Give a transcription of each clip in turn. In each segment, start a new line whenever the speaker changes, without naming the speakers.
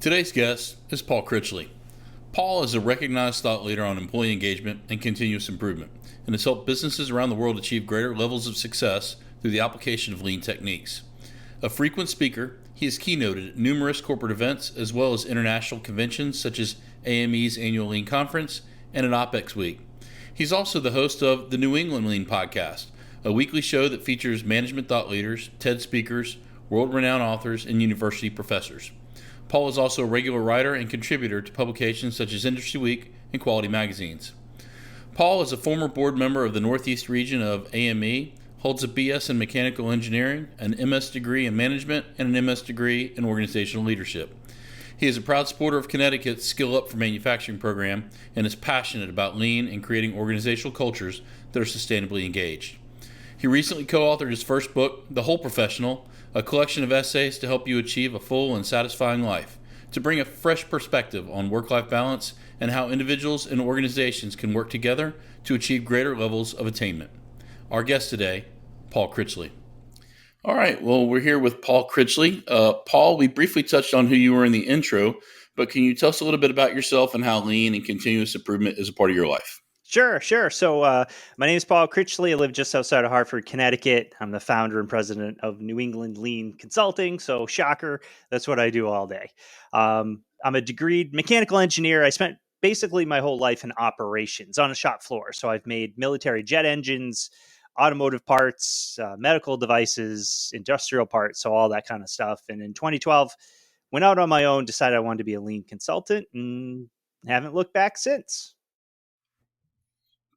Today's guest is Paul Critchley. Paul is a recognized thought leader on employee engagement and continuous improvement, and has helped businesses around the world achieve greater levels of success through the application of lean techniques. A frequent speaker, he has keynoted at numerous corporate events as well as international conventions such as AME's annual Lean Conference and an OpEx Week. He's also the host of the New England Lean Podcast, a weekly show that features management thought leaders, TED speakers, world-renowned authors, and university professors. Paul is also a regular writer and contributor to publications such as Industry Week and Quality magazines. Paul is a former board member of the Northeast Region of AME, holds a BS in Mechanical Engineering, an MS degree in Management, and an MS degree in Organizational Leadership. He is a proud supporter of Connecticut's Skill Up for Manufacturing program and is passionate about lean and creating organizational cultures that are sustainably engaged. He recently co-authored his first book, The Whole Professional, a collection of essays to help you achieve a full and satisfying life, to bring a fresh perspective on work-life balance and how individuals and organizations can work together to achieve greater levels of attainment. Our guest today, Paul Critchley. All right, well, we're here with Paul Critchley. Paul, we briefly touched on who you were in the intro, but can you tell us a little bit about yourself and how lean and continuous improvement is a part of your life?
Sure. So my name is Paul Critchley. I live just outside of Hartford, Connecticut. I'm the founder and president of New England Lean Consulting. So shocker, that's what I do all day. I'm a degreed mechanical engineer. I spent basically my whole life in operations on a shop floor. So I've made military jet engines, automotive parts, medical devices, industrial parts, so all that kind of stuff. And in 2012, went out on my own, decided I wanted to be a lean consultant, and haven't looked back since.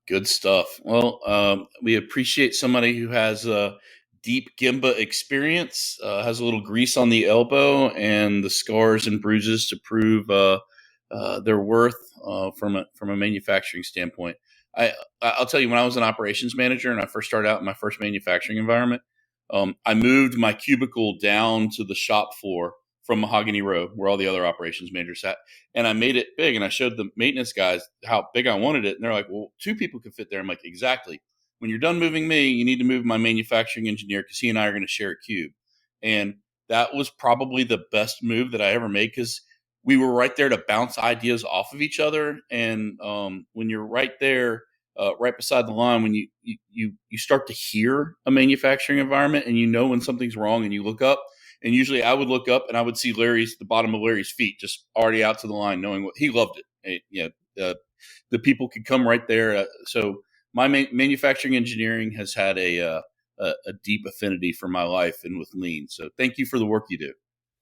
Good stuff. Well, we appreciate somebody who has a deep Gemba experience, has a little grease on the elbow, and the scars and bruises to prove their worth from a manufacturing standpoint. I'll tell you, when I was an operations manager and I first started out in my first manufacturing environment, I moved my cubicle down to the shop floor from Mahogany Row, where all the other operations managers sat. And I made it big, and I showed the maintenance guys how big I wanted it. And they're like, well, 2 people could fit there. I'm like, exactly. When you're done moving me, you need to move my manufacturing engineer because he and I are going to share a cube. And that was probably the best move that I ever made because we were right there to bounce ideas off of each other. And when you're right there, right beside the line, when you start to hear a manufacturing environment and you know when something's wrong and you look up, and usually I would look up and I would see the bottom of Larry's feet just already out to the line, knowing what he loved it. The people could come right there. So my manufacturing engineering has had a deep affinity for my life and with lean. So thank you for the work you do.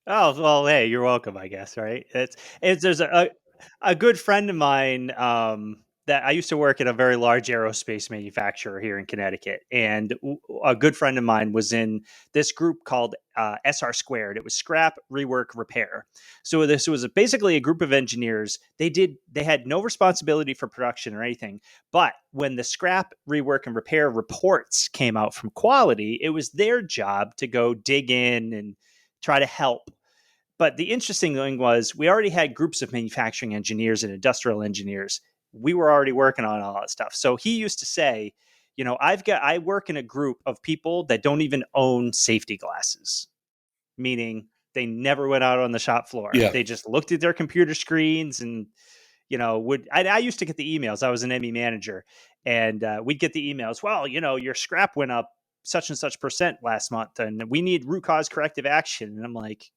Oh, well, hey, you're welcome, I guess, right? There's a good friend of mine that I used to work at a very large aerospace manufacturer here in Connecticut. And a good friend of mine was in this group called SR Squared. It was Scrap, Rework, Repair. So this was basically a group of engineers. They had no responsibility for production or anything. But when the scrap, rework, and repair reports came out from quality, it was their job to go dig in and try to help. But the interesting thing was we already had groups of manufacturing engineers and industrial engineers. We were already working on all that stuff. So he used to say, I work in a group of people that don't even own safety glasses, meaning they never went out on the shop floor.
Yeah.
They just looked at their computer screens and, I used to get the emails. I was an ME manager, and we'd get the emails. Well, your scrap went up such and such % last month, and we need root cause corrective action. And I'm like,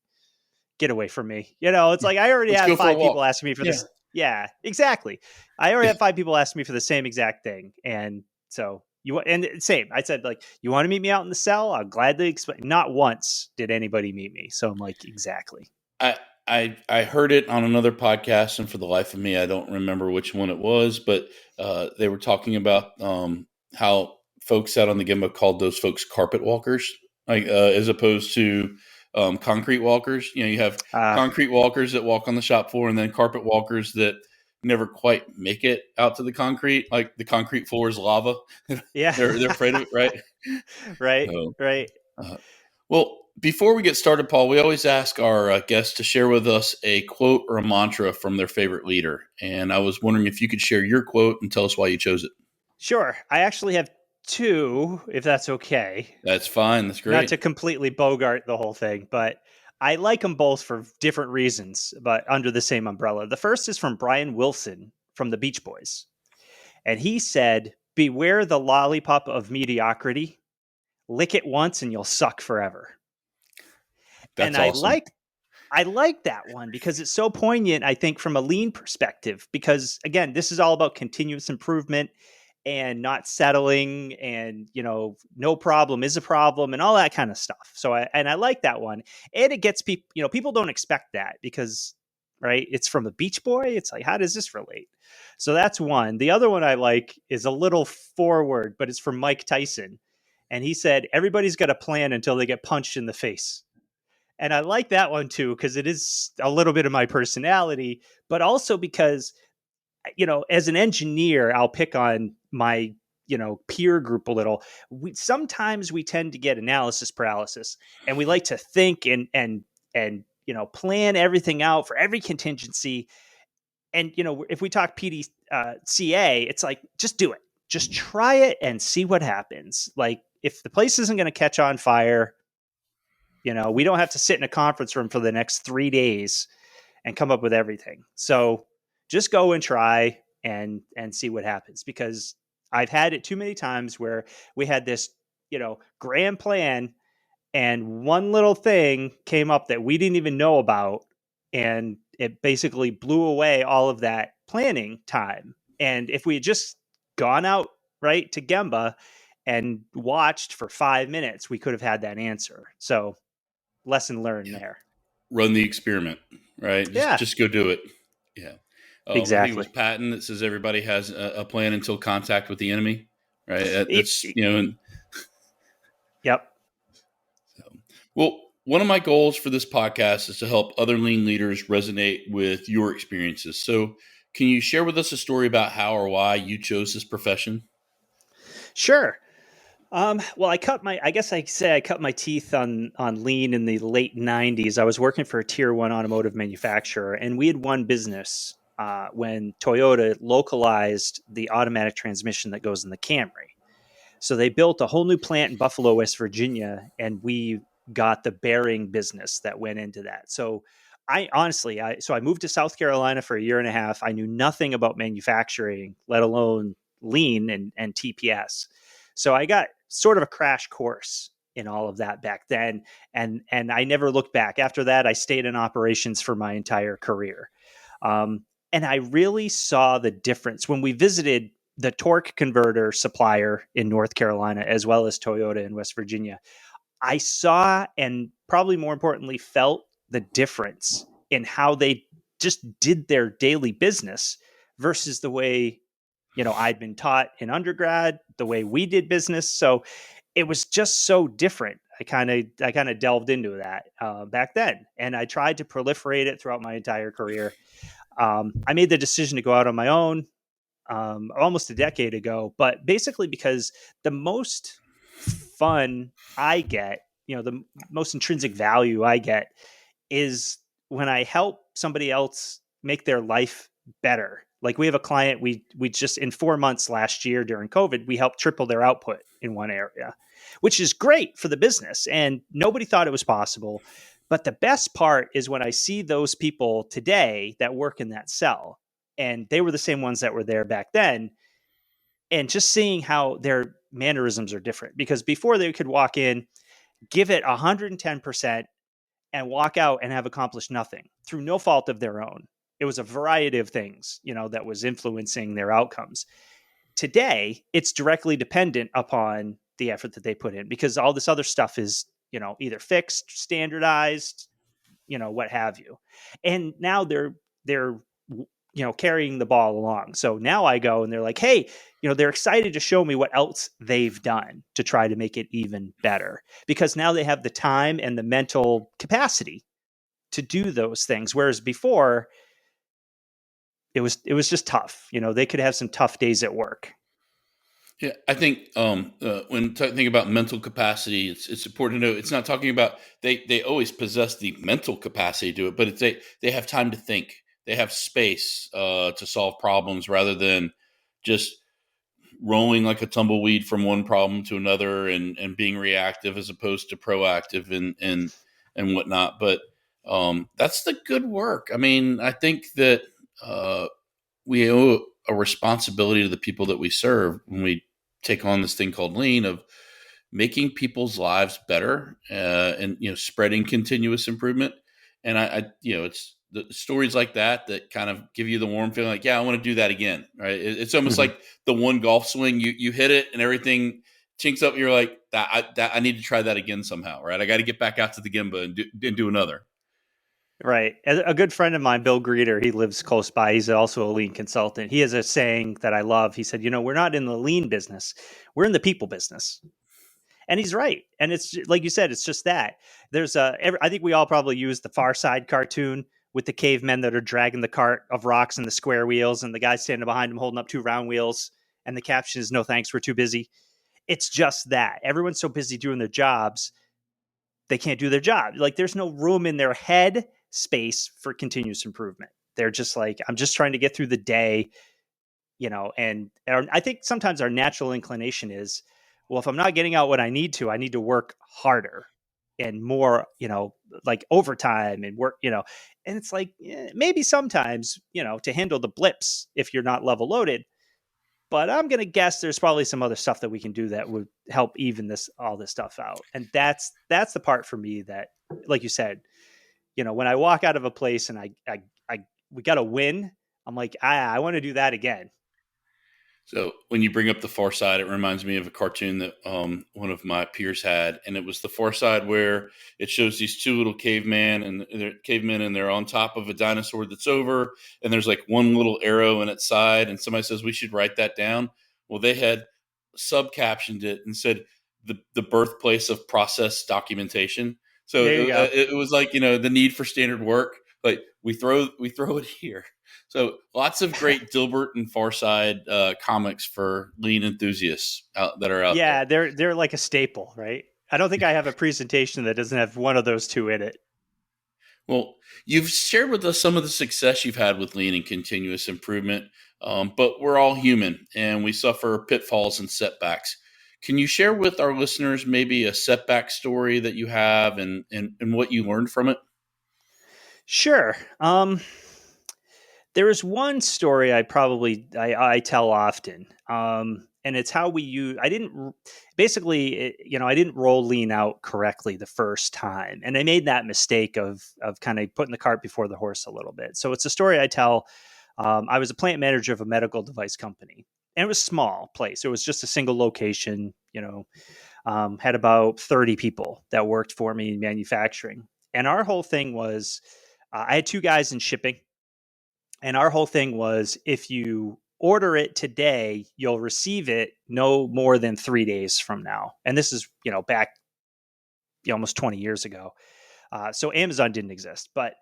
get away from me. It's like I already had 5 people asking me for this. Yeah, exactly. I already had 5 people asking me for the same exact thing. And so same. I said, like, you want to meet me out in the cell? I'll gladly explain. Not once did anybody meet me. So I'm like, exactly.
I heard it on another podcast, and for the life of me, I don't remember which one it was, but they were talking about how folks out on the Gemba called those folks carpet walkers, like as opposed to concrete walkers. You have concrete walkers that walk on the shop floor, and then carpet walkers that never quite make it out to the concrete. Like the concrete floor is lava.
Yeah,
they're afraid of it, right?
Right. Right.
Well, before we get started, Paul, we always ask our guests to share with us a quote or a mantra from their favorite leader. And I was wondering if you could share your quote and tell us why you chose it.
Sure. I actually have 2, if that's okay.
That's fine. That's great.
Not to completely bogart the whole thing, but I like them both for different reasons, but under the same umbrella. The first is from Brian Wilson from the Beach Boys. And he said, "Beware the lollipop of mediocrity. Lick it once and you'll suck forever." And
That's awesome.
I like that one because it's so poignant, I think, from a lean perspective. Because again, this is all about continuous improvement and not settling, and no problem is a problem and all that kind of stuff. So I like that one. And it gets people, people don't expect that because, right, it's from a Beach Boy. It's like, how does this relate? So that's one. The other one I like is a little forward, but it's from Mike Tyson. And he said, everybody's got a plan until they get punched in the face. And I like that one too, because it is a little bit of my personality, but also because, as an engineer, I'll pick on my, peer group a little. Sometimes we tend to get analysis paralysis, and we like to think and plan everything out for every contingency. And, if we talk PDCA, it's like, just do it. Just try it and see what happens. Like, if the place isn't going to catch on fire, we don't have to sit in a conference room for the next 3 days and come up with everything. So just go and try and see what happens, because I've had it too many times where we had this, grand plan, and one little thing came up that we didn't even know about, and it basically blew away all of that planning time. And if we had just gone out right to Gemba and watched for 5 minutes, we could have had that answer. So lesson learned there.
Run the experiment, right?
Yeah,
Just go do it. Yeah. I think it was
exactly.
Patton that says everybody has a plan until contact with the enemy, right?
It-
That's,
it- yep.
well, one of my goals for this podcast is to help other lean leaders resonate with your experiences. So, can you share with us a story about how or why you chose this profession?
Sure. Well, I guess I say I cut my teeth on lean in the late '90s. I was working for a tier one automotive manufacturer, and we had won business when Toyota localized the automatic transmission that goes in the Camry. So they built a whole new plant in Buffalo, West Virginia, and we got the bearing business that went into that. So I moved to South Carolina for a year and a half. I knew nothing about manufacturing, let alone lean and TPS. So I got sort of a crash course in all of that back then, and I never looked back. After that, I stayed in operations for my entire career. And I really saw the difference when we visited the torque converter supplier in North Carolina, as well as Toyota in West Virginia. I saw, and probably more importantly, felt the difference in how they just did their daily business versus the way, I'd been taught in undergrad, the way we did business. So it was just so different. I kind of delved into that back then, and I tried to proliferate it throughout my entire career. I made the decision to go out on my own almost a decade ago, but basically because the most fun I get, the most intrinsic value I get is when I help somebody else make their life better. Like, we have a client, we just in 4 months last year during COVID, we helped triple their output in one area, which is great for the business. And nobody thought it was possible. But the best part is when I see those people today that work in that cell, and they were the same ones that were there back then, and just seeing how their mannerisms are different. Because before, they could walk in, give it 110%, and walk out and have accomplished nothing through no fault of their own. It was a variety of things, that was influencing their outcomes. Today, it's directly dependent upon the effort that they put in, because all this other stuff is, either fixed, standardized, what have you. And now they're carrying the ball along. So now I go and they're like, hey, they're excited to show me what else they've done to try to make it even better, because now they have the time and the mental capacity to do those things. Whereas before, it was just tough. They could have some tough days at work.
Yeah, I think when talking about mental capacity, it's important to know it's not talking about they always possess the mental capacity to do it, but they have time to think, they have space to solve problems rather than just rolling like a tumbleweed from one problem to another and being reactive as opposed to proactive. And and whatnot. But that's the good work. I mean, I think that we owe a responsibility to the people that we serve when we take on this thing called lean, of making people's lives better, and spreading continuous improvement. And it's the stories like that kind of give you the warm feeling, like, yeah, I want to do that again. Right? It's almost
Mhm.
like the one golf swing, you hit it and everything chinks up. And you're like, I need to try that again somehow. Right? I got to get back out to the Gemba and do another.
Right. A good friend of mine, Bill Greeter, he lives close by. He's also a lean consultant. He has a saying that I love. He said, we're not in the lean business, we're in the people business. And he's right. And it's like you said, it's just that. I think we all probably use the Far Side cartoon with the cavemen that are dragging the cart of rocks and the square wheels, and the guy standing behind him holding up two round wheels. And the caption is, "No thanks, we're too busy." It's just that. Everyone's so busy doing their jobs, they can't do their job. Like, there's no room in their head space for continuous improvement. They're just like, I'm just trying to get through the day, and I think sometimes our natural inclination is, well, if I'm not getting out what I need to work harder and more, like overtime and work, and it's like, maybe sometimes, to handle the blips if you're not level loaded. But I'm going to guess there's probably some other stuff that we can do that would help even all this stuff out. And that's the part for me that, like you said, when I walk out of a place and we got to win, I'm like, I want to do that again.
So when you bring up the Far Side, it reminds me of a cartoon that one of my peers had, and it was the Far Side where it shows these two little cavemen, and they're on top of a dinosaur that's over, and there's like one little arrow in its side, and somebody says we should write that down. Well, they had subcaptioned it and said the birthplace of process documentation. So
There you go.
it was like, the need for standard work. Like we throw it here. So lots of great Dilbert and Farside comics for lean enthusiasts that are out there.
Yeah, they're like a staple, right? I don't think I have a presentation that doesn't have one of those two in it.
Well, you've shared with us some of the success you've had with lean and continuous improvement, but we're all human and we suffer pitfalls and setbacks. Can you share with our listeners maybe a setback story that you have, and what you learned from it?
Sure. There is one story I tell often, and it's how we use. I didn't basically, I didn't roll lean out correctly the first time, and I made that mistake of kind of putting the cart before the horse a little bit. So it's a story I tell. I was a plant manager of a medical device company, and it was a small place. It was just a single location. Had about 30 people that worked for me in manufacturing, and our whole thing was, I had two guys in shipping. And our whole thing was, if you order it today, you'll receive it no more than 3 days from now. And this is, back almost 20 years ago. So Amazon didn't exist. But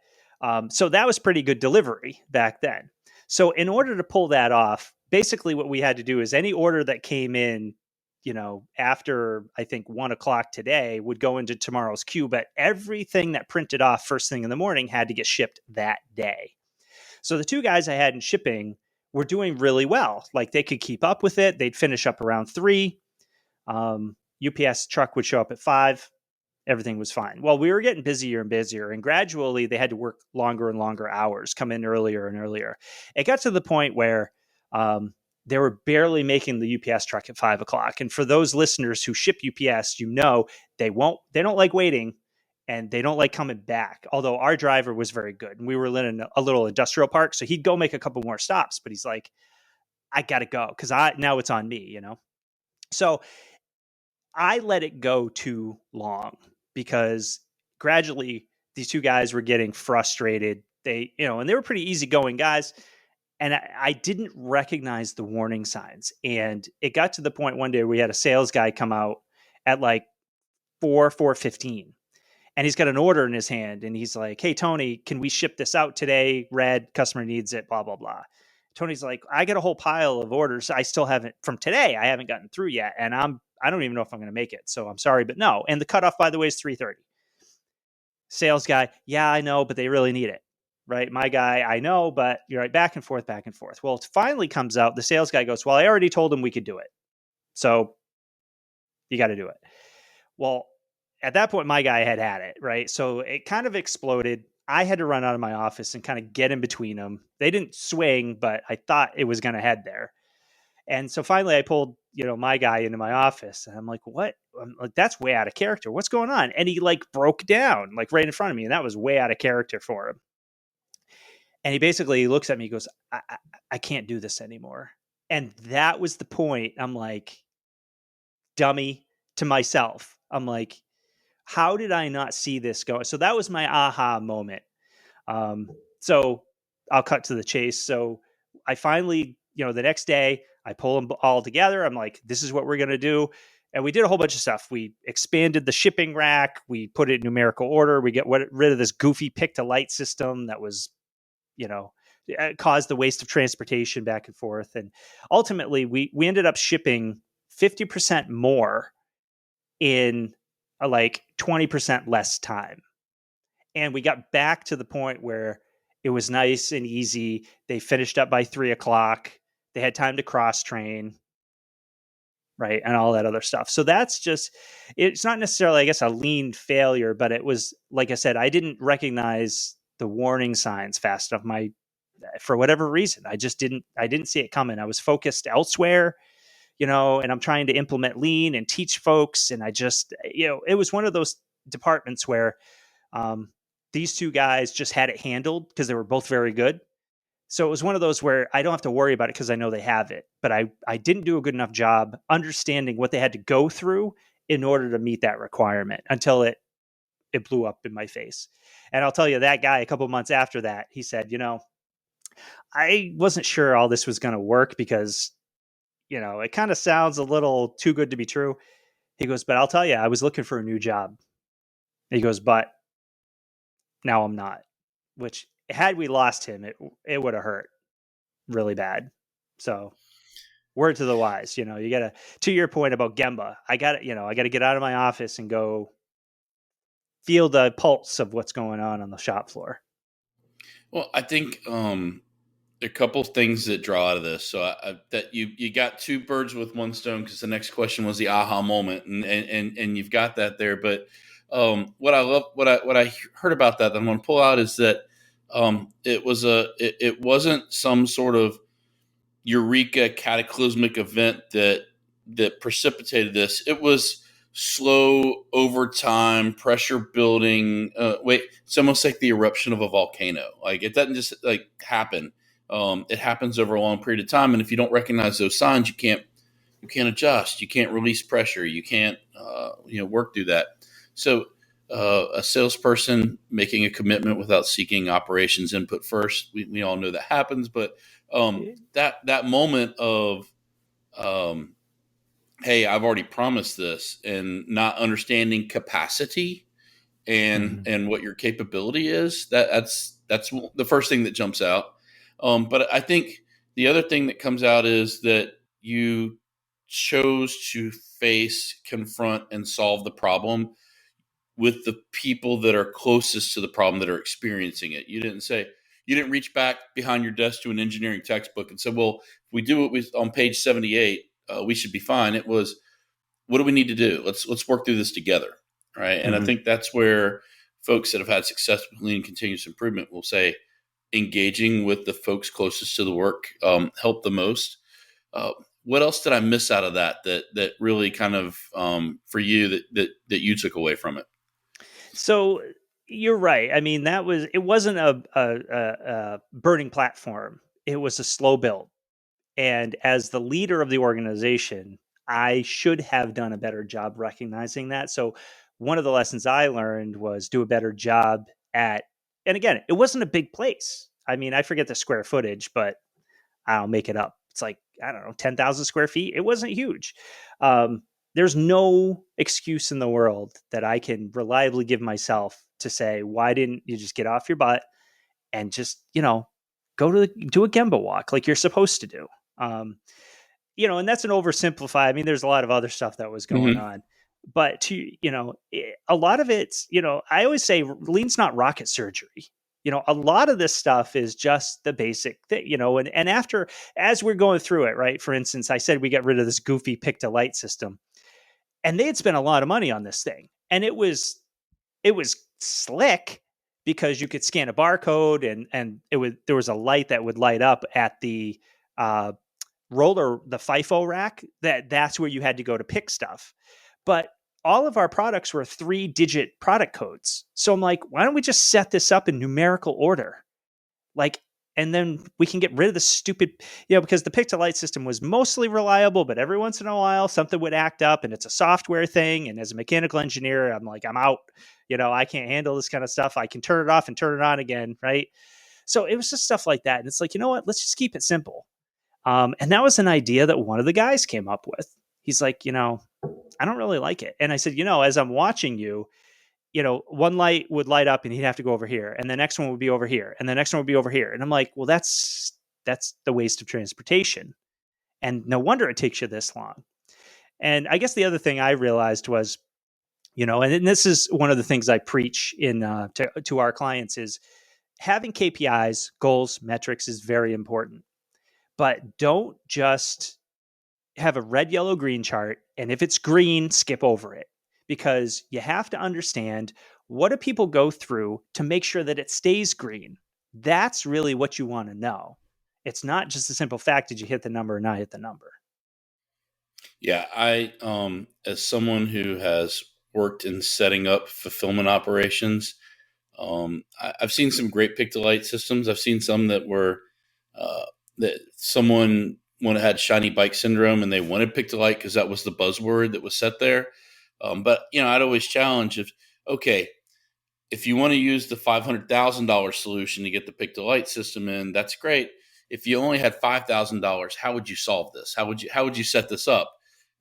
so that was pretty good delivery back then. So in order to pull that off, basically what we had to do is any order that came in, after I think 1 o'clock today would go into tomorrow's queue. But everything that printed off first thing in the morning had to get shipped that day. So the two guys I had in shipping were doing really well. Like, they could keep up with it. They'd finish up around 3. UPS truck would show up at 5. Everything was fine. Well, we were getting busier and busier, and gradually they had to work longer and longer hours, come in earlier and earlier. It got to the point where they were barely making the UPS truck at 5 o'clock. And for those listeners who ship UPS, they don't like waiting, and they don't like coming back. Although our driver was very good, and we were in a little industrial park, so he'd go make a couple more stops, but he's like, I got to go because now it's on me, So I let it go too long, because gradually these two guys were getting frustrated. And they were pretty easygoing guys. And I didn't recognize the warning signs. And it got to the point one day we had a sales guy come out at like 4:15, and he's got an order in his hand, and he's like, "Hey, Tony, can we ship this out today? Red, customer needs it, blah, blah, blah." Tony's like, "I got a whole pile of orders I still haven't from today. I haven't gotten through yet. And I don't even know if I'm going to make it. So I'm sorry, but no." And the cutoff, by the way, is 3:30. Sales guy, "Yeah, I know, but they really need it." Right? My guy, "I know, but you're right." Back and forth, back and forth. Well, it finally comes out. The sales guy goes, "Well, I already told him we could do it. So you got to do it." Well, at that point, my guy had it, right? So it kind of exploded. I had to run out of my office and kind of get in between them. They didn't swing, but I thought it was going to head there. And so finally I pulled, my guy into my office, and I'm like, what? I'm like, that's way out of character. What's going on? And he like broke down like right in front of me. And that was way out of character for him. And he basically looks at me, he goes, I can't do this anymore. And that was the point. I'm like, dummy, to myself. I'm like, how did I not see this go? So that was my aha moment. So I'll cut to the chase. So I finally, the next day I pull them all together. I'm like, this is what we're going to do. And we did a whole bunch of stuff. We expanded the shipping rack. We put it in numerical order. We get rid of this goofy pick to light system that was, caused the waste of transportation back and forth. And ultimately we ended up shipping 50% more in like 20% less time. And we got back to the point where it was nice and easy. They finished up by 3:00. They had time to cross train, right? And all that other stuff. So that's just, it's not necessarily, I guess, a lean failure, but it was, like I said, I didn't recognize the warning signs fast enough. For whatever reason, I didn't see it coming. I was focused elsewhere, and I'm trying to implement lean and teach folks. And I just, it was one of those departments where these two guys just had it handled because they were both very good. So it was one of those where I don't have to worry about it because I know they have it. But I didn't do a good enough job understanding what they had to go through in order to meet that requirement until it blew up in my face. And I'll tell you, that guy, a couple of months after that, he said, I wasn't sure all this was going to work because, it kind of sounds a little too good to be true. He goes, but I'll tell you, I was looking for a new job. He goes, but now I'm not, which had we lost him, it would have hurt really bad. So word to the wise, you gotta, to your point about Gemba, I gotta get out of my office and go feel the pulse of what's going on the shop floor.
Well, I think a couple of things that draw out of this. So that you got two birds with one stone, because the next question was the aha moment, and you've got that there. But what I heard about that I'm going to pull out is that it wasn't some sort of eureka cataclysmic event that precipitated this. It was slow over time, pressure building. It's almost like the eruption of a volcano. Like, it doesn't just like happen. It happens over a long period of time, and if you don't recognize those signs, you can't adjust. You can't release pressure. You can't work through that. So a salesperson making a commitment without seeking operations input first, we all know that happens. But that moment of hey, I've already promised this, and not understanding capacity and what your capability is, that's the first thing that jumps out. But I think the other thing that comes out is that you chose to face, confront, and solve the problem with the people that are closest to the problem, that are experiencing it. You didn't reach back behind your desk to an engineering textbook and say, well, if we do it on page 78, we should be fine. It was, what do we need to do? Let's work through this together. Right. And I think that's where folks that have had success with lean continuous improvement will say, engaging with the folks closest to the work helped the most. What else did I miss out of that really kind of for you that you took away from it?
So you're right. I mean, it wasn't a burning platform. It was a slow build. And as the leader of the organization, I should have done a better job recognizing that. So one of the lessons I learned was do a better job and again, it wasn't a big place. I mean, I forget the square footage, but I'll make it up. It's like, I don't know, 10,000 square feet. It wasn't huge. There's no excuse in the world that I can reliably give myself to say, why didn't you just get off your butt and just, do a Gemba walk like you're supposed to do? And that's an oversimplify. I mean, there's a lot of other stuff that was going on, but a lot of it's, I always say lean's not rocket surgery. A lot of this stuff is just the basic thing, and as we're going through it, right? For instance, I said we got rid of this goofy pick to light system, and they had spent a lot of money on this thing. and it was slick because you could scan a barcode, and there was a light that would light up at the uh, the FIFO rack. That's where you had to go to pick stuff. But all of our products were 3-digit product codes. So I'm like, why don't we just set this up in numerical order? Like, and then we can get rid of the stupid, because the pick to light system was mostly reliable, but every once in a while something would act up, and it's a software thing. And as a mechanical engineer, I'm like, I'm out. I can't handle this kind of stuff. I can turn it off and turn it on again. Right. So it was just stuff like that. And it's like, you know what? Let's just keep it simple. And that was an idea that one of the guys came up with. He's like, I don't really like it. And I said, as I'm watching you, one light would light up and he'd have to go over here. And the next one would be over here. And the next one would be over here. And I'm like, well, that's the waste of transportation. And no wonder it takes you this long. And I guess the other thing I realized was, and this is one of the things I preach to our clients, is having KPIs, goals, metrics is very important. But don't just have a red, yellow, green chart. And if it's green, skip over it, because you have to understand, what do people go through to make sure that it stays green? That's really what you want to know. It's not just a simple fact, did you hit the number or not hit the number?
Yeah, I as someone who has worked in setting up fulfillment operations, I've seen some great pick to light systems. I've seen some that were that someone had shiny bike syndrome and they wanted pick to light because that was the buzzword that was set there. But I'd always challenge, if you want to use the $500,000 solution to get the pick to light system in, that's great. If you only had $5,000, how would you solve this? How would you set this up?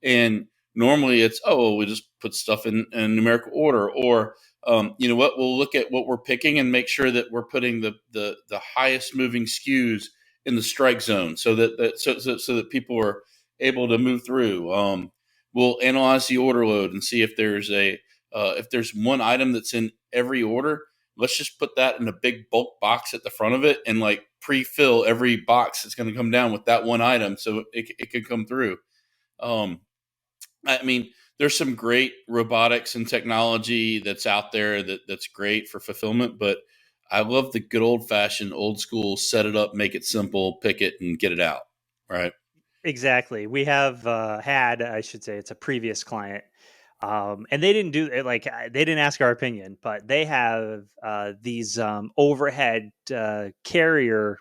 And normally it's, we just put stuff in numerical order, or we'll look at what we're picking and make sure that we're putting the highest moving SKUs in the strike zone, so that people are able to move through. We'll analyze the order load and see if there's one item that's in every order. Let's just put that in a big bulk box at the front of it and like pre-fill every box that's going to come down with that one item, so it can come through. There's some great robotics and technology that's out there that's great for fulfillment, but I love the good old fashioned, old school, set it up, make it simple, pick it and get it out. Right.
Exactly. We have had, I should say, it's a previous client. And they didn't do it, they didn't ask our opinion, but they have these overhead carrier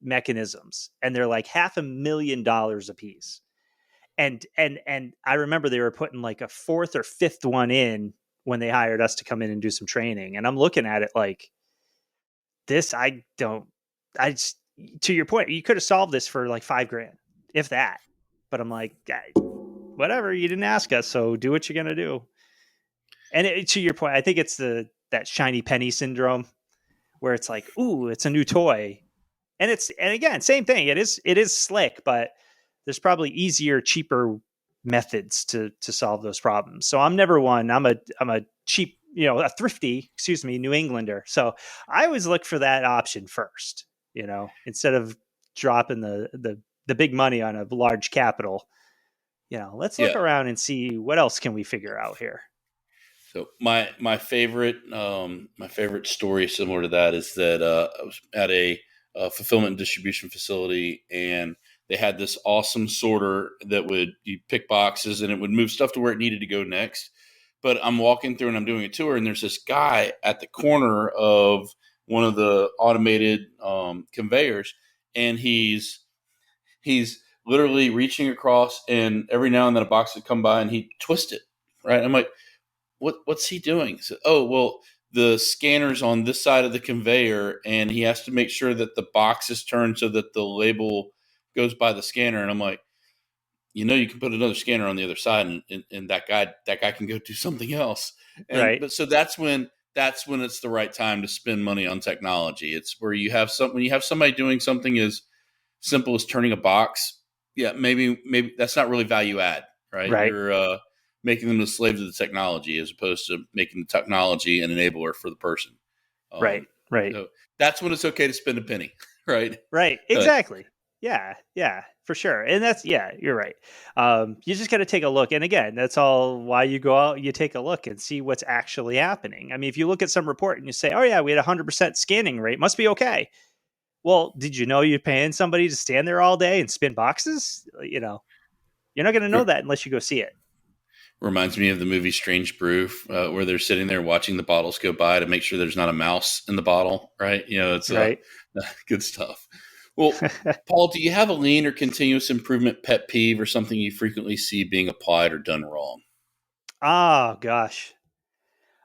mechanisms, and they're like $500,000 a piece. And I remember they were putting like a fourth or fifth one in when they hired us to come in and do some training. And I'm looking at it like, this, to your point, you could have solved this for like $5,000, if that. But I'm like, whatever, you didn't ask us, so do what you're going to do. And to your point, I think it's that shiny penny syndrome, where it's like, ooh, it's a new toy. And again, same thing. It is slick, but there's probably easier, cheaper methods to solve those problems. So I'm never one. I'm a cheap, a thrifty, New Englander. So I always look for that option first, instead of dropping the big money on a large capital. Let's look around and see what else can we figure out here.
So my favorite story similar to that is that I was at a fulfillment and distribution facility, and they had this awesome sorter that you pick boxes and it would move stuff to where it needed to go next. But I'm walking through and I'm doing a tour, and there's this guy at the corner of one of the automated conveyors, and he's literally reaching across, and every now and then a box would come by and he'd twist it. Right. I'm like, what's he doing? So, the scanner's on this side of the conveyor, and he has to make sure that the box is turned so that the label goes by the scanner. And I'm like, you can put another scanner on the other side, and that guy can go do something else. And,
right.
But so that's when it's the right time to spend money on technology. It's where when you have somebody doing something as simple as turning a box. Yeah, maybe that's not really value add, right?
Right.
You're making them a slave to the technology as opposed to making the technology an enabler for the person.
Right.
So that's when it's okay to spend a penny, right?
Right. Exactly. Yeah, for sure. And that's, yeah, you're right. You just got to take a look. And again, that's all why you go out, you take a look and see what's actually happening. I mean, if you look at some report and you say, oh, yeah, we had 100% scanning rate, must be okay. Well, did you know you're paying somebody to stand there all day and spin boxes? You're not going to know that unless you go see it.
Reminds me of the movie Strange Brew, where they're sitting there watching the bottles go by to make sure there's not a mouse in the bottle, right? It's
Right.
good stuff. Well, Paul, do you have a lean or continuous improvement pet peeve or something you frequently see being applied or done wrong?
Oh, gosh.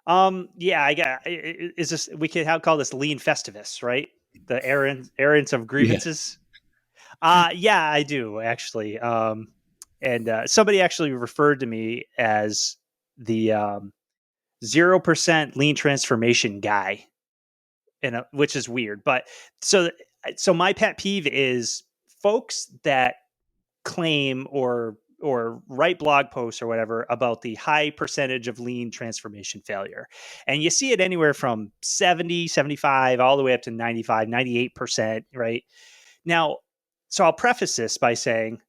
Yeah, I got. Is this, we could call this lean festivus, right? The errands of
Yeah.
grievances. Yeah, I do actually. And somebody actually referred to me as the 0% lean transformation guy, which is weird. But so so my pet peeve is folks that claim or write blog posts or whatever about the high percentage of lean transformation failure. And you see it anywhere from 70, 75, all the way up to 95, 98%, right? Now, so I'll preface this by saying,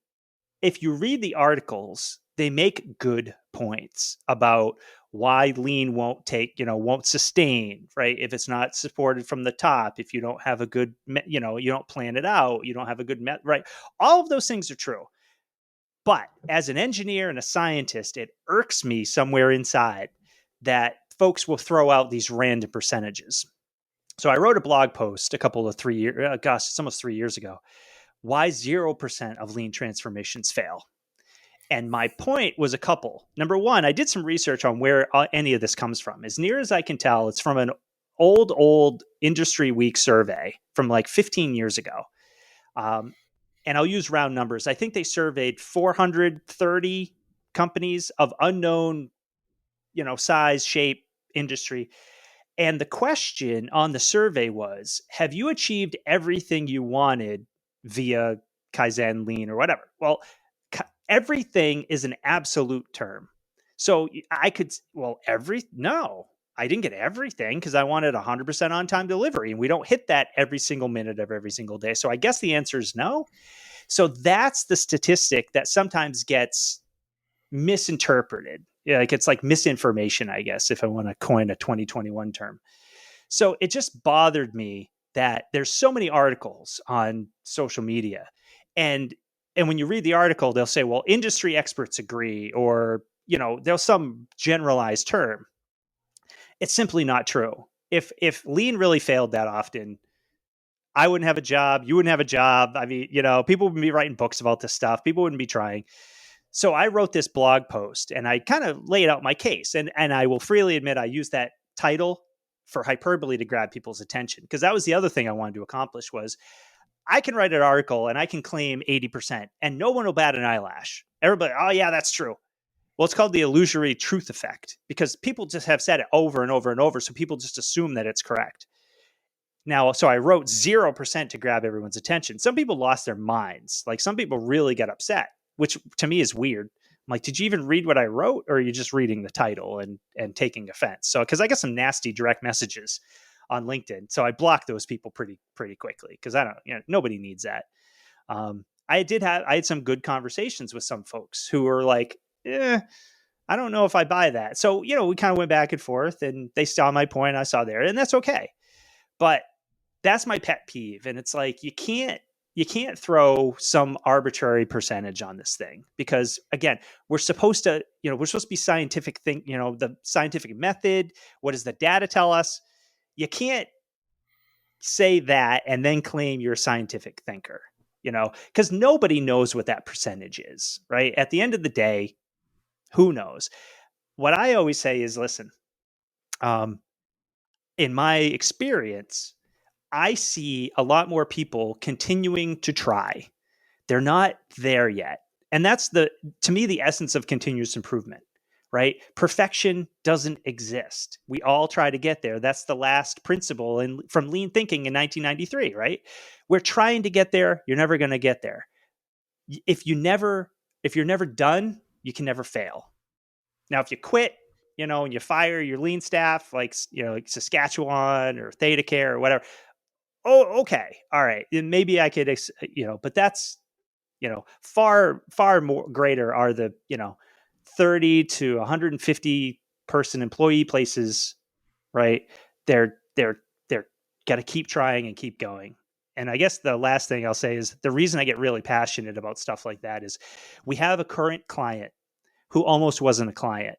if you read the articles, they make good points about why lean won't sustain, right? If it's not supported from the top, if you don't have a good, you don't plan it out, you don't have a good, right? All of those things are true. But as an engineer and a scientist, it irks me somewhere inside that folks will throw out these random percentages. So I wrote a blog post a couple of 3 years, gosh, it's almost 3 years ago. Why 0% of lean transformations fail? And my point was a couple. Number one, I did some research on where any of this comes from. As near as I can tell, it's from an old Industry Week survey from like 15 years ago. And I'll use round numbers. I think they surveyed 430 companies of unknown, size, shape, industry. And the question on the survey was, have you achieved everything you wanted via Kaizen, lean, or whatever? Well, everything is an absolute term. So I could, no, I didn't get everything because I wanted 100% on time delivery. And we don't hit that every single minute of every single day. So I guess the answer is no. So that's the statistic that sometimes gets misinterpreted. Yeah, like it's like misinformation, I guess, if I want to coin a 2021 term. So it just bothered me that there's so many articles on social media, and when you read the article, they'll say, well, industry experts agree, or there's some generalized term. It's simply not true. If lean really failed that often, I wouldn't have a job. You wouldn't have a job. I mean, people wouldn't be writing books about this stuff. People wouldn't be trying. So I wrote this blog post and I kind of laid out my case. And I will freely admit I used that title for hyperbole to grab people's attention, because that was the other thing I wanted to accomplish was I can write an article and I can claim 80% and no one will bat an eyelash. Everybody, oh yeah, that's true. Well, it's called the illusory truth effect because people just have said it over and over and over. So people just assume that it's correct. Now, so I wrote 0% to grab everyone's attention. Some people lost their minds. Like some people really got upset, which to me is weird. I'm like, did you even read what I wrote, or are you just reading the title and taking offense? So, because I got some nasty direct messages on LinkedIn, so I blocked those people pretty quickly because I don't, nobody needs that. I had some good conversations with some folks who were like, I don't know if I buy that. So, we kind of went back and forth, and they saw my point, I saw there, and that's okay. But that's my pet peeve, and it's like you can't throw some arbitrary percentage on this thing because, again, we're supposed to be scientific the scientific method. What does the data tell us? You can't say that and then claim you're a scientific thinker, because nobody knows what that percentage is, right? At the end of the day, who knows? What I always say is, listen, in my experience, I see a lot more people continuing to try. They're not there yet. And that's to me, the essence of continuous improvement, right? Perfection doesn't exist. We all try to get there. That's the last principle from lean thinking in 1993, right? We're trying to get there. You're never going to get there. If you're never done, you can never fail. Now, if you quit, and you fire your lean staff, like Saskatchewan or ThetaCare or whatever, oh, okay, all right, then maybe I could, but that's, far more greater are the, 30 to 150 person employee places, right? They're got to keep trying and keep going. And I guess the last thing I'll say is the reason I get really passionate about stuff like that is we have a current client who almost wasn't a client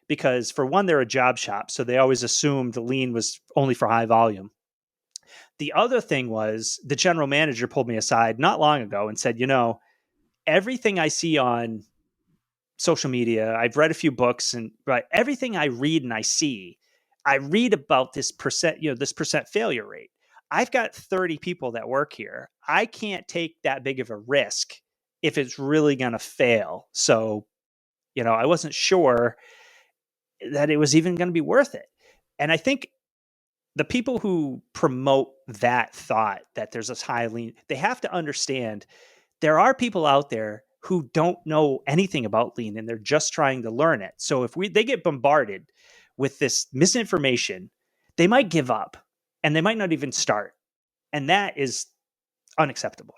because, for one, they're a job shop, so they always assumed the lean was only for high volume. The other thing was the general manager pulled me aside not long ago and said, everything I see on social media, I've read a few books, and right, everything I read and I read about this percent, this percent failure rate. I've got 30 people that work here. I can't take that big of a risk if it's really going to fail. So, I wasn't sure that it was even going to be worth it. And I think the people who promote that thought that there's this high lean, they have to understand there are people out there who don't know anything about lean and they're just trying to learn it. So if they get bombarded with this misinformation, they might give up and they might not even start. And that is unacceptable.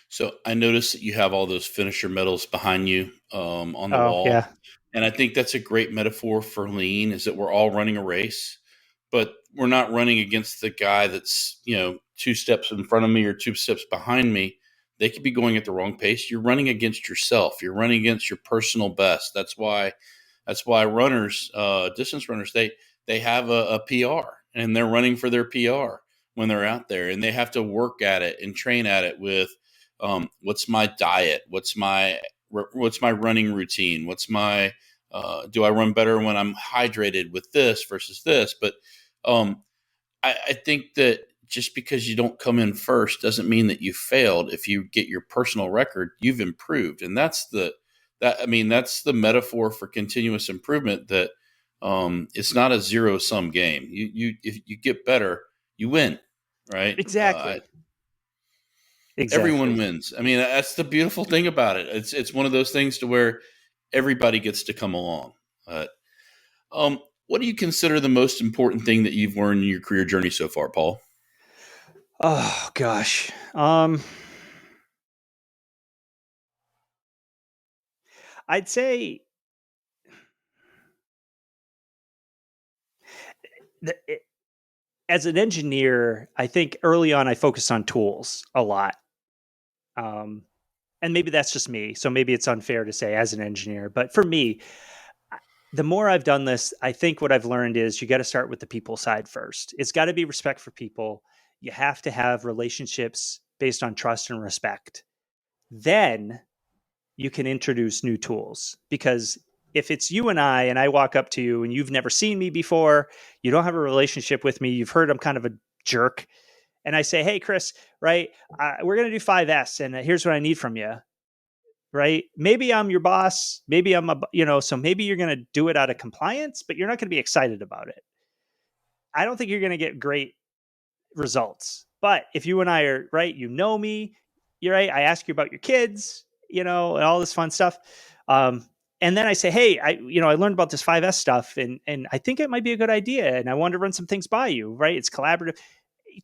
So I noticed that you have all those finisher medals behind you on the
Oh,
wall.
yeah.
And I think that's a great metaphor for lean, is that we're all running a race, but we're not running against the guy that's, 2 steps in front of me or 2 steps behind me. They could be going at the wrong pace. You're running against yourself. You're running against your personal best. That's why runners, distance runners, they have a PR and they're running for their PR when they're out there, and they have to work at it and train at it with what's my diet, what's my running routine, do I run better when I'm hydrated with this versus this? But I think that just because you don't come in first doesn't mean that you failed. If you get your personal record, you've improved, and that's the metaphor for continuous improvement. That it's not a zero sum game. If you get better, you win, right?
Exactly.
Everyone
Exactly.
wins. I mean, that's the beautiful thing about it. It's one of those things to where everybody gets to come along. What do you consider the most important thing that you've learned in your career journey so far, Paul?
Oh gosh. I'd say that as an engineer, I think early on I focused on tools a lot. Um, and maybe that's just me. So maybe it's unfair to say as an engineer, but for me, the more I've done this, I think what I've learned is you got to start with the people side first. It's got to be respect for people. You have to have relationships based on trust and respect. Then you can introduce new tools, because if it's you and I walk up to you and you've never seen me before, you don't have a relationship with me, you've heard I'm kind of a jerk, and I say, hey, Chris, right, we're going to do 5S and here's what I need from you, right? Maybe I'm your boss, maybe so maybe you're going to do it out of compliance, but you're not going to be excited about it. I don't think you're going to get great results. But if you and I are right, me, you're right. I ask you about your kids, and all this fun stuff. And then I say, hey, I learned about this 5S stuff, and I think it might be a good idea, and I wanted to run some things by you. Right? It's collaborative,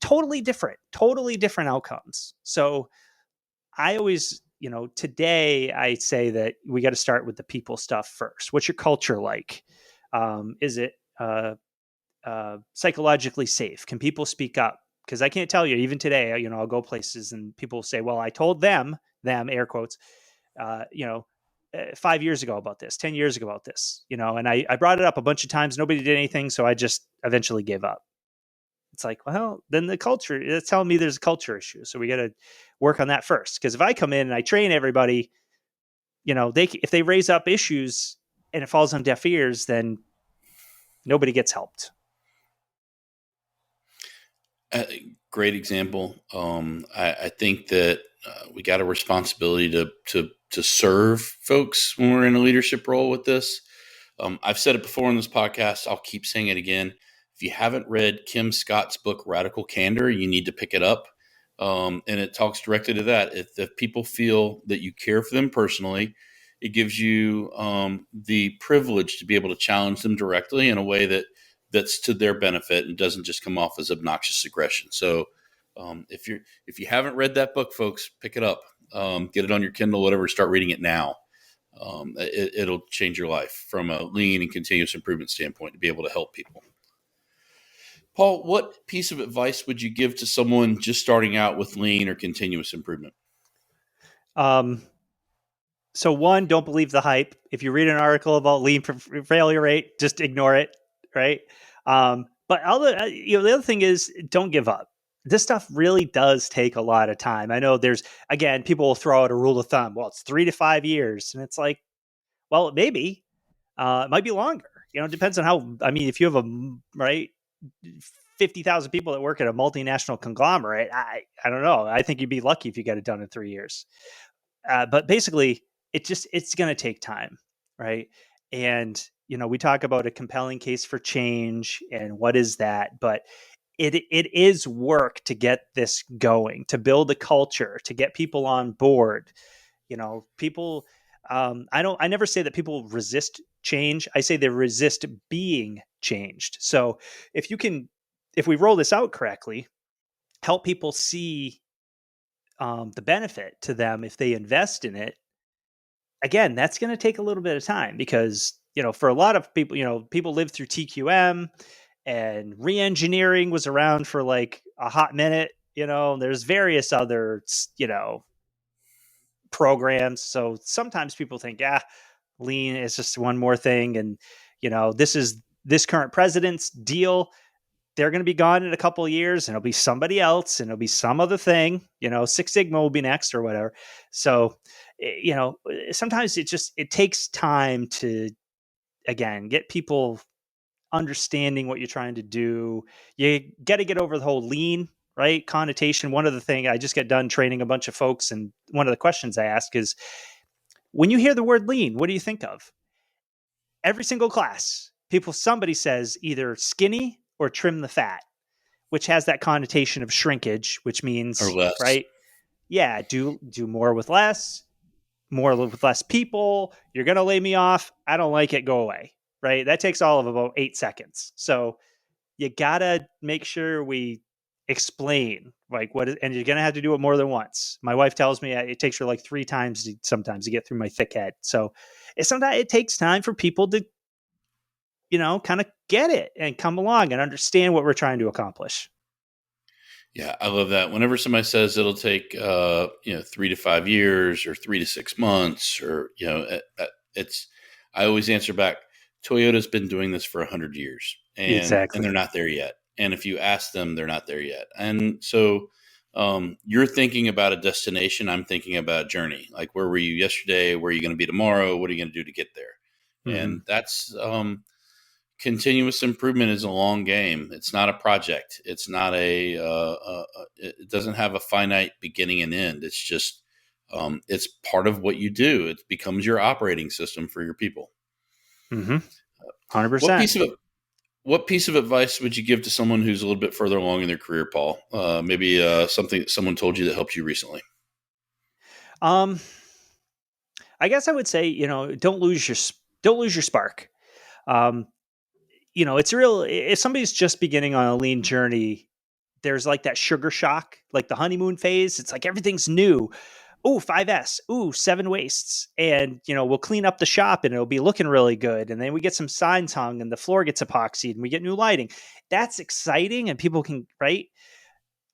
totally different outcomes. So I always, today I say that we got to start with the people stuff first. What's your culture like? Is it psychologically safe? Can people speak up? Because I can't tell you, even today, I'll go places and people say, well, I told them air quotes, uh, you know, 5 years ago about this, 10 years ago about this, and I brought it up a bunch of times. Nobody did anything. So I just eventually gave up. It's like, well, then the culture, it's telling me there's a culture issue. So we got to work on that first. Because if I come in and I train everybody, if they raise up issues and it falls on deaf ears, then nobody gets helped.
Great example. I think that we got a responsibility to serve folks when we're in a leadership role with this. I've said it before in this podcast. I'll keep saying it again. If you haven't read Kim Scott's book, Radical Candor, you need to pick it up. And it talks directly to that. If people feel that you care for them personally, it gives you the privilege to be able to challenge them directly in a way that that's to their benefit and doesn't just come off as obnoxious aggression. So if you haven't read that book, folks, pick it up, get it on your Kindle, whatever. Start reading it now. It'll change your life from a lean and continuous improvement standpoint to be able to help people. Paul, what piece of advice would you give to someone just starting out with lean or continuous improvement?
So one, don't believe the hype. If you read an article about lean failure rate, just ignore it, right? But the other thing is, don't give up. This stuff really does take a lot of time. I know again, people will throw out a rule of thumb. Well, it's 3 to 5 years. And it's like, well, maybe, it might be longer. It depends on if you have 50,000 people that work at a multinational conglomerate, I don't know. I think you'd be lucky if you got it done in 3 years. But basically, it's going to take time, right? And we talk about a compelling case for change and what is that, but it is work to get this going, to build a culture, to get people on board. People. I never say that people resist change. I say they resist being changed. So if we roll this out correctly, help people see the benefit to them if they invest in it. Again, that's going to take a little bit of time because, for a lot of people, people live through TQM and re-engineering was around for like a hot minute, there's various other, programs. So sometimes people think, lean is just one more thing. And, this is this current president's deal. They're going to be gone in a couple of years and it'll be somebody else and it'll be some other thing, Six Sigma will be next or whatever. So, sometimes it takes time to, again, get people understanding what you're trying to do. You got to get over the whole lean, right, connotation. One of the things I just got done training a bunch of folks. And one of the questions I ask is, when you hear the word lean, what do you think of? Every single class, somebody says either skinny or trim the fat, which has that connotation of shrinkage, which means,
Or less.
right? Yeah, do more with less people. You're going to lay me off. I don't like it. Go away. Right. That takes all of about 8 seconds. So you got to make sure we explain and you're going to have to do it more than once. My wife tells me it takes her like 3 times sometimes to get through my thick head. So sometimes it takes time for people to, kind of get it and come along and understand what we're trying to accomplish.
Yeah, I love that. Whenever somebody says it'll take 3 to 5 years or 3 to 6 months, or I always answer back, Toyota's been doing this for 100 years, and they're not there yet. And if you ask them, they're not there yet. And so you're thinking about a destination. I'm thinking about a journey. Like, where were you yesterday? Where are you going to be tomorrow? What are you going to do to get there? Mm-hmm. And that's continuous improvement is a long game. It's not a project. It's not it doesn't have a finite beginning and end. It's just, it's part of what you do. It becomes your operating system for your people.
100%.
What piece of advice would you give to someone who's a little bit further along in their career, Paul? Maybe something that someone told you that helped you recently.
I guess I would say, don't lose your spark. It's real. If somebody's just beginning on a lean journey, there's like that sugar shock, like the honeymoon phase. It's like everything's new. Ooh, 5S. Ooh, 7 wastes. And, we'll clean up the shop and it'll be looking really good. And then we get some signs hung and the floor gets epoxied and we get new lighting. That's exciting. And people can, right?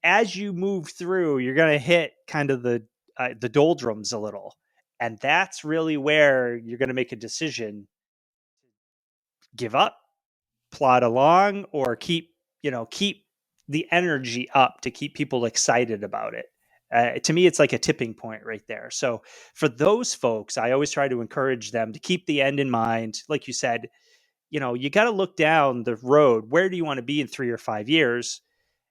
As you move through, you're going to hit kind of the doldrums a little. And that's really where you're going to make a decision. Give up, plod along, or keep the energy up to keep people excited about it. To me, it's like a tipping point right there. So for those folks, I always try to encourage them to keep the end in mind. Like you said, you got to look down the road. Where do you want to be in 3 or 5 years?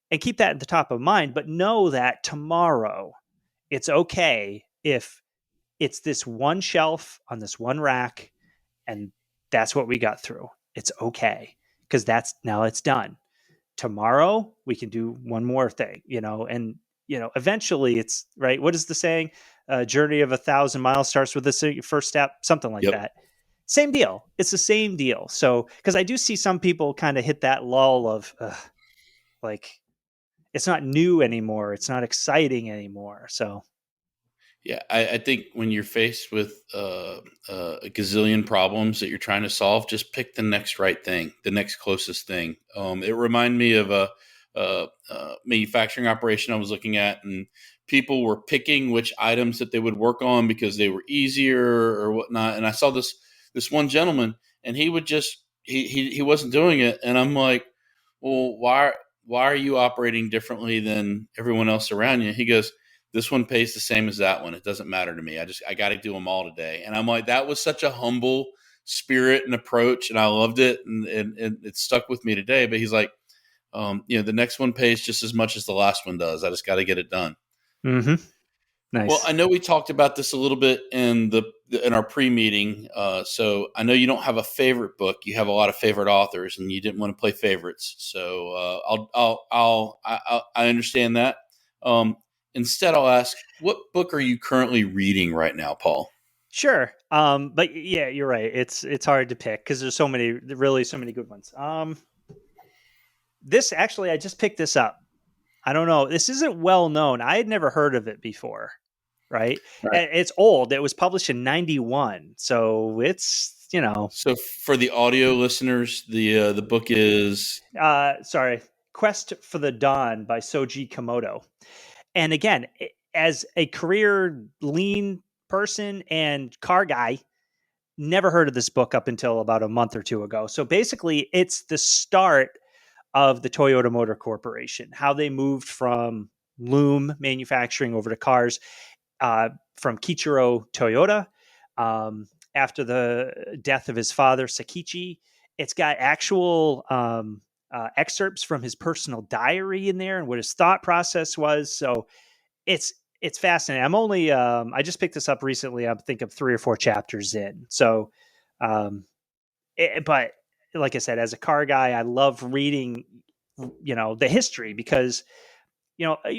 And keep that at the top of mind. But know that tomorrow, it's okay if it's this one shelf on this one rack, and that's what we got through. It's okay, because now it's done. Tomorrow we can do one more thing, and eventually it's right. What is the saying? A journey of 1,000 miles starts with the first step, something like that. Same deal. It's the same deal. So, because I do see some people kind of hit that lull of like, it's not new anymore. It's not exciting anymore. So,
Yeah, I think when you're faced with a gazillion problems that you're trying to solve, just pick the next right thing, the next closest thing. It reminded me of a manufacturing operation I was looking at, and people were picking which items that they would work on because they were easier or whatnot. And I saw this one gentleman, and he would just he wasn't doing it, and I'm like, well, why are you operating differently than everyone else around you? He goes, this one pays the same as that one. It doesn't matter to me. I got to do them all today. And I'm like, that was such a humble spirit and approach, and I loved it, and it stuck with me today. But he's like, the next one pays just as much as the last one does. I just got to get it done.
mm-hmm.
Well,
Nice.
I know we talked about this a little bit in our pre-meeting. So I know you don't have a favorite book. You have a lot of favorite authors, and you didn't want to play favorites. So I understand that. Instead, I'll ask, what book are you currently reading right now, Paul?
Sure. But yeah, you're right. It's hard to pick because there's really so many good ones. This actually, I just picked this up. I don't know. This isn't well known. I had never heard of it before. Right.
Right.
It's old. It was published in 91. So it's,
So for the audio listeners, the book is
sorry, Quest for the Dawn by Soji Komodo. And again, as a career lean person and car guy, never heard of this book up until about a month or two ago. So basically, it's the start of the Toyota Motor Corporation, how they moved from loom manufacturing over to cars, from Kichiro Toyota, after the death of his father, Sakichi. It's got actual excerpts from his personal diary in there and what his thought process was. So it's fascinating. I'm only I just picked this up recently. I think I'm 3 or 4 chapters in. So, but like I said, as a car guy, I love reading, the history because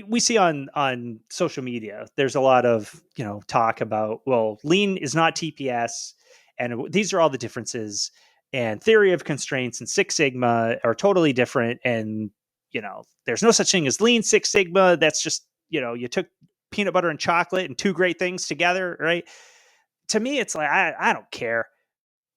we see on social media there's a lot of talk about, well, lean is not TPS, and these are all the differences, and theory of constraints and Six Sigma are totally different, and there's no such thing as lean Six Sigma. That's just you took peanut butter and chocolate and two great things together, right? To me, it's like I don't care,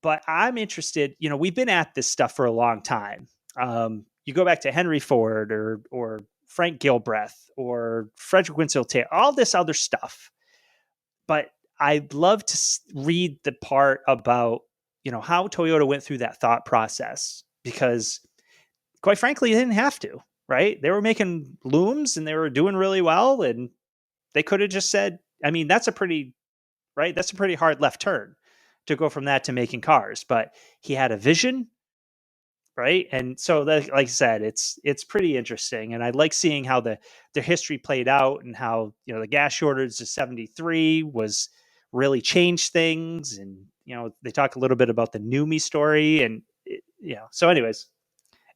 but I'm interested. We've been at this stuff for a long time. You go back to Henry Ford or Frank Gilbreth or Frederick Winslow Taylor, all this other stuff. But I'd love to read the part about, how Toyota went through that thought process, because quite frankly, they didn't have to, right? They were making looms and they were doing really well. And they could have just said, I mean, that's a pretty hard left turn to go from that to making cars. But he had a vision, right? And so that, like I said, it's pretty interesting, and I like seeing how the history played out, and how the gas shortage of 73 was really changed things, and they talk a little bit about the Numi story, and so anyways,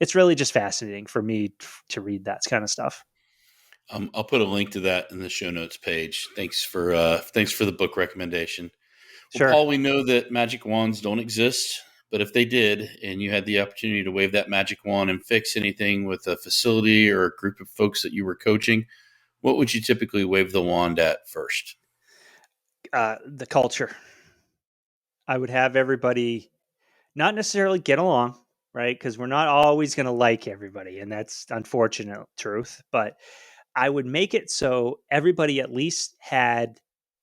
it's really just fascinating for me to read that kind of stuff.
I'll put a link to that in the show notes page. Thanks for the book recommendation. Well,
Sure.
Paul, we know that magic wands don't exist, but if they did, and you had the opportunity to wave that magic wand and fix anything with a facility or a group of folks that you were coaching, what would you typically wave the wand at first?
The culture. I would have everybody not necessarily get along, right? Because we're not always going to like everybody, and that's unfortunate truth. But I would make it so everybody at least had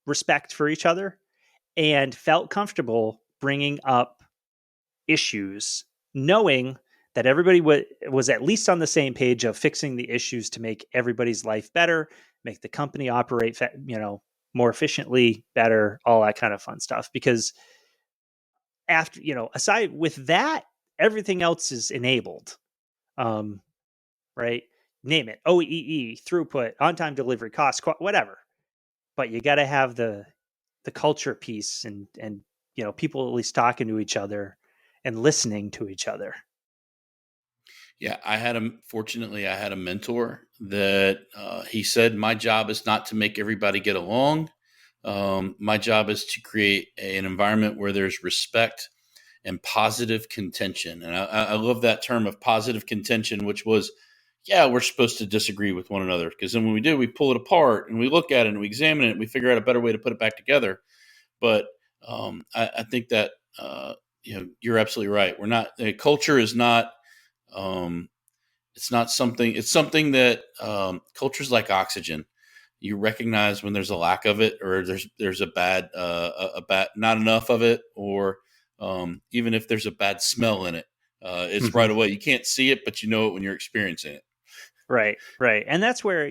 respect for each other and felt comfortable bringing up issues, knowing that everybody was at least on the same page of fixing the issues to make everybody's life better, make the company operate, more efficiently, better, all that kind of fun stuff. Because after, aside with that, everything else is enabled. Right? Name it, OEE, throughput, on-time delivery, cost, whatever. But you got to have the culture piece, and people at least talking to each other and listening to each other.
Yeah, fortunately, I had a mentor that he said, my job is not to make everybody get along. My job is to create an environment where there's respect and positive contention. And I love that term of positive contention, which was, yeah, we're supposed to disagree with one another, because then when we do, we pull it apart and we look at it and we examine it and we figure out a better way to put it back together. But I think that you're absolutely right. We're not, culture is not. It's not something. It's something that culture's like oxygen. You recognize when there's a lack of it, or there's a bad not enough of it, or even if there's a bad smell in it, it's right away. You can't see it, but you know it when you're experiencing it.
Right, right. And that's where,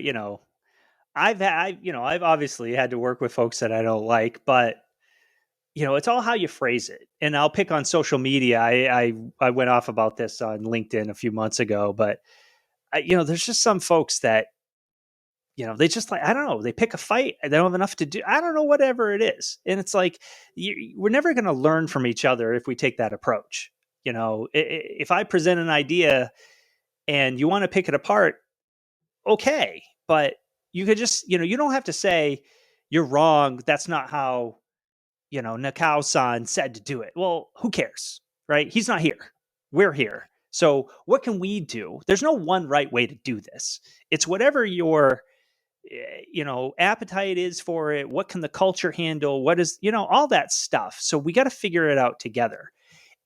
I've obviously had to work with folks that I don't like, but it's all how you phrase it. And I'll pick on social media. I went off about this on LinkedIn a few months ago, but there's just some folks that, they just like, I don't know, they pick a fight. They don't have enough to do. I don't know, whatever it is. And it's like, we're never going to learn from each other if we take that approach. If I present an idea and you want to pick it apart, okay. But you could just, you don't have to say you're wrong. That's not how, Nakao-san said to do it. Well, who cares, right? He's not here. We're here. So what can we do? There's no one right way to do this. It's whatever your, appetite is for it. What can the culture handle? What is, all that stuff. So we got to figure it out together.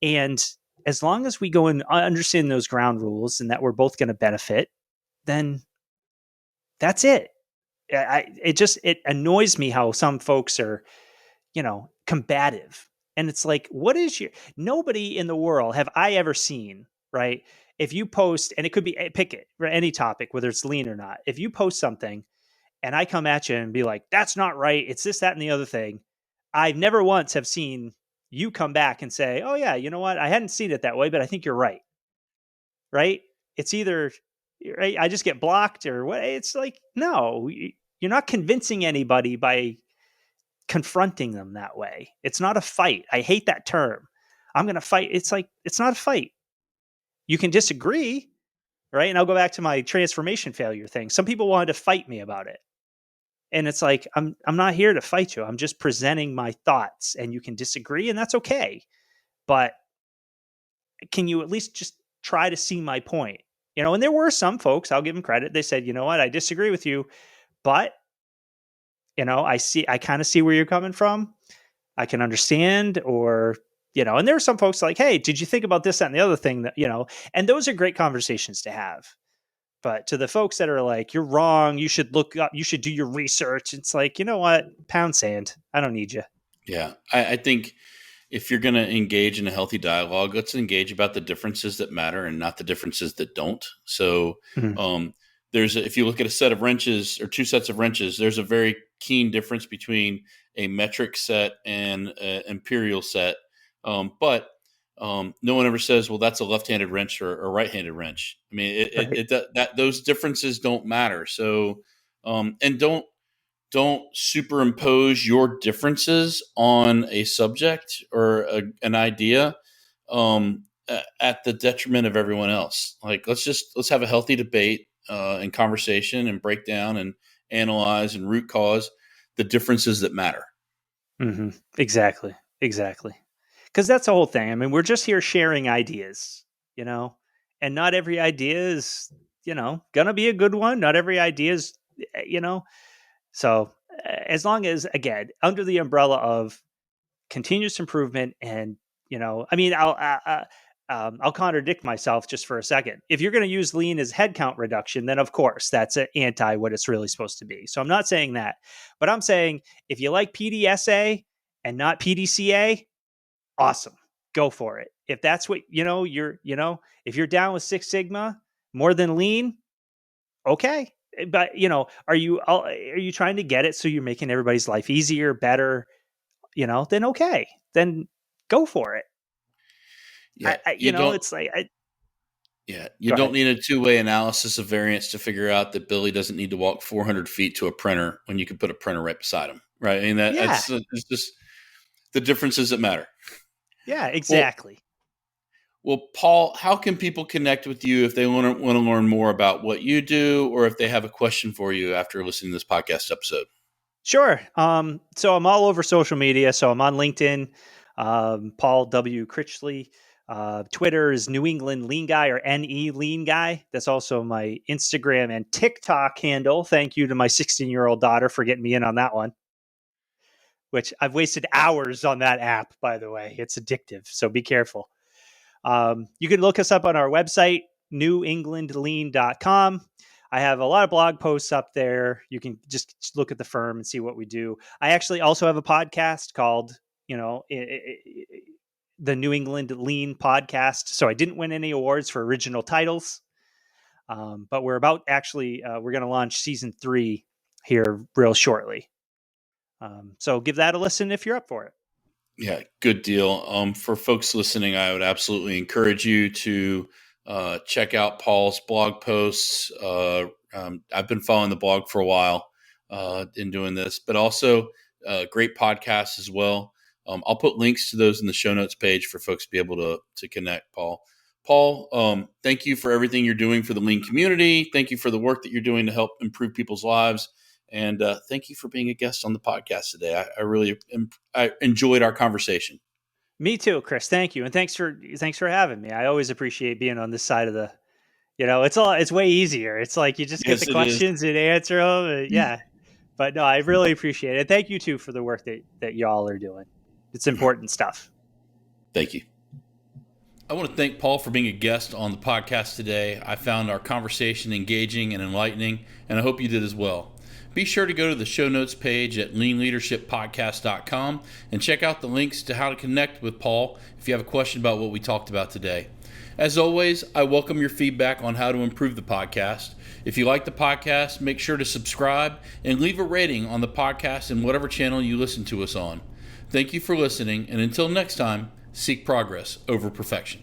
And as long as we go and understand those ground rules and that we're both going to benefit, then that's it. It annoys me how some folks are, combative. And it's like, nobody in the world have I ever seen, right? If you post, and it could be, pick it, any topic, whether it's lean or not. If you post something and I come at you and be like, that's not right, it's this, that, and the other thing, I've never once have seen you come back and say, oh yeah, you know what? I hadn't seen it that way, but I think you're right. Right? It's either, right, I just get blocked or what. It's like, no, you're not convincing anybody by confronting them that way. It's not a fight. I hate that term. I'm going to fight. It's like, it's not a fight. You can disagree, right? And I'll go back to my transformation failure thing. Some people wanted to fight me about it. And it's like, I'm not here to fight you. I'm just presenting my thoughts, and you can disagree, and that's okay. But can you at least just try to see my point? And there were some folks, I'll give them credit. They said, you know what? I disagree with you, but I kind of see where you're coming from. I can understand, or, and there were some folks like, hey, did you think about this, that, and the other thing that, and those are great conversations to have. But to the folks that are like, you're wrong, you should look up, you should do your research. It's like, you know what? Pound sand. I don't need you.
Yeah. I think if you're going to engage in a healthy dialogue, let's engage about the differences that matter and not the differences that don't. So, if you look at a set of wrenches or two sets of wrenches, there's a very keen difference between a metric set and an imperial set. But no one ever says, well, that's a left-handed wrench or a right-handed wrench. I mean, that those differences don't matter. So, and don't superimpose your differences on a subject or an idea at the detriment of everyone else. Like, let's have a healthy debate and conversation, and break down and analyze and root cause the differences that matter.
Mm-hmm. Exactly. Because that's the whole thing. I mean, we're just here sharing ideas, and not every idea is, gonna be a good one. Not every idea is, so as long as, again, under the umbrella of continuous improvement and, I mean, I'll contradict myself just for a second. If you're going to use lean as headcount reduction, then of course that's anti what it's really supposed to be. So I'm not saying that, but I'm saying if you like PDSA and not PDCA, awesome, go for it. If that's what, if you're down with Six Sigma more than lean, okay. But, are you trying to get it so you're making everybody's life easier, better, then okay, then go for it.
Yeah,
it's like,
you don't need a two-way analysis of variance to figure out that Billy doesn't need to walk 400 feet to a printer when you can put a printer right beside him, right? I mean, it's just the differences that matter.
Yeah, exactly.
Well, Paul, how can people connect with you if they want to learn more about what you do, or if they have a question for you after listening to this podcast episode?
Sure. So I'm all over social media. So I'm on LinkedIn. Paul W. Critchley. Twitter is New England Lean Guy, or NE Lean Guy. That's also my Instagram and TikTok handle. Thank you to my 16-year-old daughter for getting me in on that one, which I've wasted hours on that app, by the way. It's addictive, so be careful. You can look us up on our website, newenglandlean.com. I have a lot of blog posts up there. You can just look at the firm and see what we do. I actually also have a podcast called, the New England Lean Podcast. So I didn't win any awards for original titles, but we're about we're going to launch season 3 here real shortly. So give that a listen if you're up for it.
Yeah, good deal. For folks listening, I would absolutely encourage you to check out Paul's blog posts. I've been following the blog for a while in doing this, but also great podcasts as well. I'll put links to those in the show notes page for folks to be able to connect, Paul. Paul, thank you for everything you're doing for the lean community. Thank you for the work that you're doing to help improve people's lives. And thank you for being a guest on the podcast today. I really enjoyed our conversation.
Me too, Chris. Thank you. And thanks for having me. I always appreciate being on this side of the, it's way easier. It's like you just get the questions and answer them. Yeah. But no, I really appreciate it. Thank you too for the work that y'all are doing. It's important stuff.
Thank you. I want to thank Paul for being a guest on the podcast today. I found our conversation engaging and enlightening, and I hope you did as well. Be sure to go to the show notes page at leanleadershippodcast.com and check out the links to how to connect with Paul if you have a question about what we talked about today. As always, I welcome your feedback on how to improve the podcast. If you like the podcast, make sure to subscribe and leave a rating on the podcast in whatever channel you listen to us on. Thank you for listening, and until next time, seek progress over perfection.